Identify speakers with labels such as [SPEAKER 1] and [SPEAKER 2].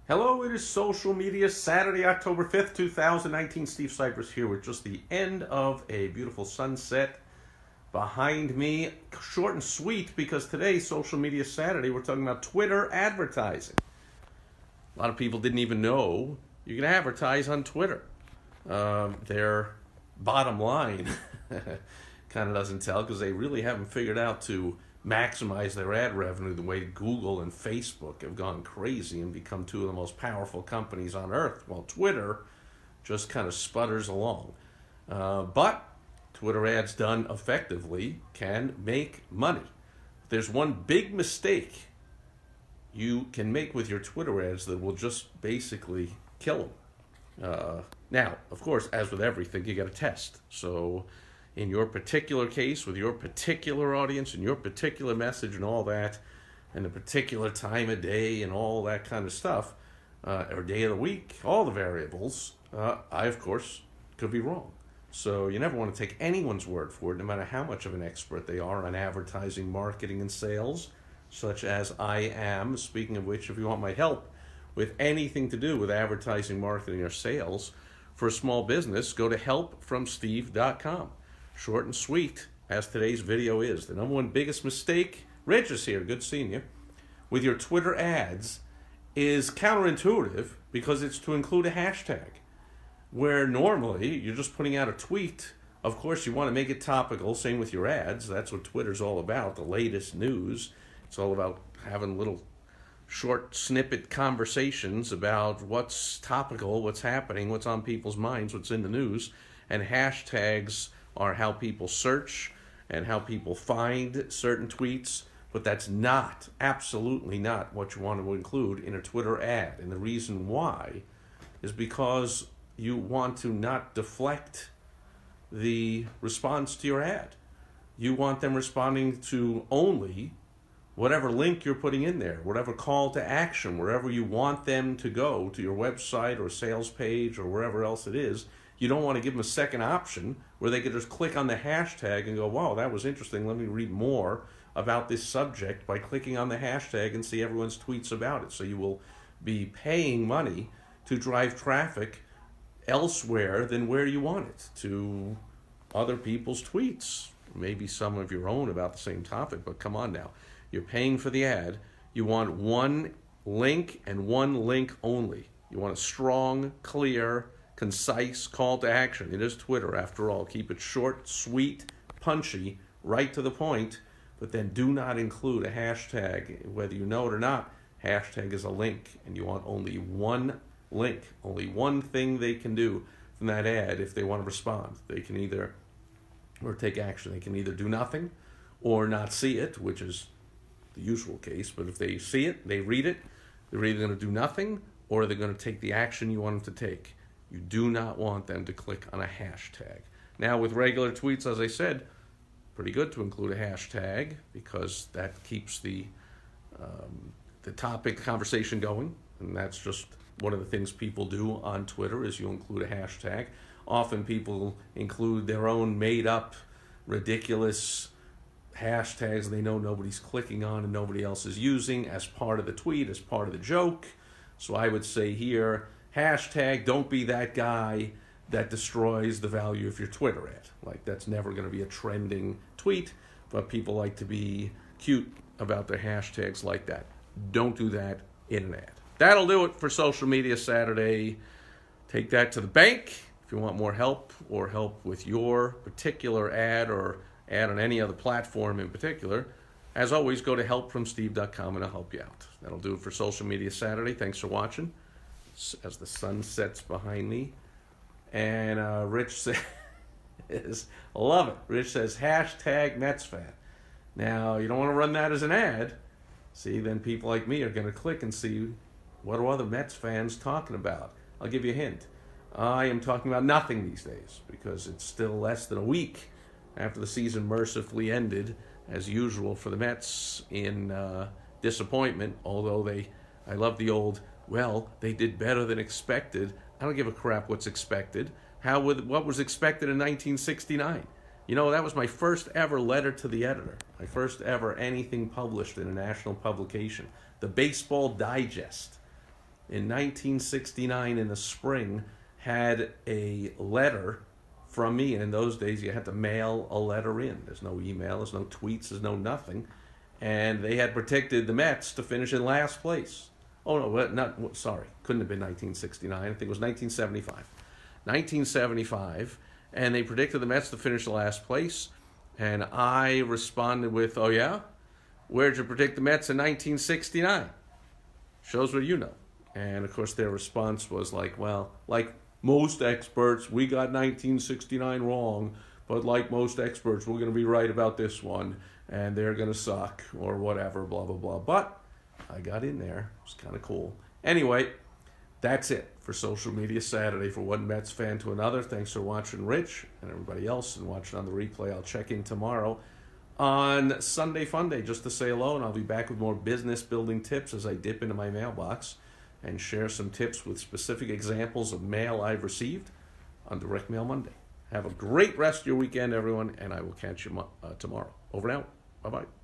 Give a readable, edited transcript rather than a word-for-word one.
[SPEAKER 1] Hello, it is Social Media Saturday, October 5th, 2019. Steve Sipress here with just the end of a beautiful sunset behind me. Short and sweet because today, Social Media Saturday, we're talking about Twitter advertising. A lot of people didn't even know you can advertise on Twitter. Their bottom line kind of doesn't tell because they really haven't figured out to maximize their ad revenue the way Google and Facebook have gone crazy and become two of the most powerful companies on earth, while Twitter just kind of sputters along. But Twitter ads done effectively can make money. There's one big mistake you can make with your Twitter ads that will just basically kill them. Now, of course, as with everything, you got to test. So in your particular case, with your particular audience and your particular message and all that, and the particular time of day and all that kind of stuff, or day of the week, all the variables, I, of course, could be wrong. So you never want to take anyone's word for it, no matter how much of an expert they are on advertising, marketing, and sales, such as I am. Speaking of which, if you want my help with anything to do with advertising, marketing, or sales for a small business, go to helpfromsteve.com. Short and sweet, as today's video is. The number one biggest mistake, Rich is here, good seeing you, with your Twitter ads is counterintuitive because it's to include a hashtag. Where normally you're just putting out a tweet. Of course, you want to make it topical, same with your ads. That's what Twitter's all about, the latest news. It's all about having little short snippet conversations about what's topical, what's happening, what's on people's minds, what's in the news. And hashtags are how people search and how people find certain tweets, but that's not, absolutely not what you want to include in a Twitter ad. And the reason why is because you want to not deflect the response to your ad. You want them responding to only whatever link you're putting in there, whatever call to action, wherever you want them to go, to your website or sales page or wherever else it is. You don't want to give them a second option where they could just click on the hashtag and go, wow, that was interesting. Let me read more about this subject by clicking on the hashtag and see everyone's tweets about it. So you will be paying money to drive traffic elsewhere than where you want it, to other people's tweets, maybe some of your own about the same topic, but come on now. You're paying for the ad. You want one link and one link only. You want a strong, clear, concise call to action. It is Twitter, after all. Keep it short, sweet, punchy, right to the point, but then do not include a hashtag. Whether you know it or not, hashtag is a link, and you want only one link, only one thing they can do from that ad if they want to respond. They can either, or take action, they can either do nothing or not see it, which is the usual case, but if they see it, they read it, they're either going to do nothing or they're going to take the action you want them to take. You do not want them to click on a hashtag. Now, with regular tweets, as I said, pretty good to include a hashtag because that keeps the topic conversation going, and that's just one of the things people do on Twitter is you include a hashtag. Often people include their own made-up, ridiculous hashtags they know nobody's clicking on and nobody else is using as part of the tweet, as part of the joke. So I would say here, hashtag don't be that guy that destroys the value of your Twitter ad. Like, that's never going to be a trending tweet, but people like to be cute about their hashtags like that. Don't do that in an ad. That'll do it for Social Media Saturday. Take that to the bank. If you want more help or help with your particular ad or ad on any other platform in particular, as always, go to helpfromsteve.com and I'll help you out. That'll do it for Social Media Saturday. Thanks for watching as the sun sets behind me. And Rich says, love it. Rich says, hashtag Mets fan. Now, you don't want to run that as an ad. See, then people like me are going to click and see what are other Mets fans talking about. I'll give you a hint. I am talking about nothing these days because it's still less than a week after the season mercifully ended, as usual for the Mets, in disappointment, although I love the old, well, they did better than expected. I don't give a crap what's expected. What was expected in 1969? You know, that was my first ever letter to the editor. My first ever anything published in a national publication. The Baseball Digest. in 1969 in the spring had a letter from me. And in those days, you had to mail a letter in. There's no email, there's no tweets, there's no nothing. And they had predicted the Mets to finish in last place. Oh, no, sorry. Couldn't have been 1969. I think it was 1975. 1975. And they predicted the Mets to finish in last place. And I responded with, oh, yeah? Where'd you predict the Mets in 1969? Shows what you know. And, of course, their response was like, well, like most experts, we got 1969 wrong. But like most experts, we're going to be right about this one. And they're going to suck or whatever, blah, blah, blah. But I got in there. It was kind of cool. Anyway, that's it for Social Media Saturday for one Mets fan to another. Thanks for watching, Rich, and everybody else, and watching on the replay. I'll check in tomorrow on Sunday Fun Day just to say hello, and I'll be back with more business-building tips as I dip into my mailbox and share some tips with specific examples of mail I've received on Direct Mail Monday. Have a great rest of your weekend, everyone, and I will catch you tomorrow. Over and out. Bye-bye.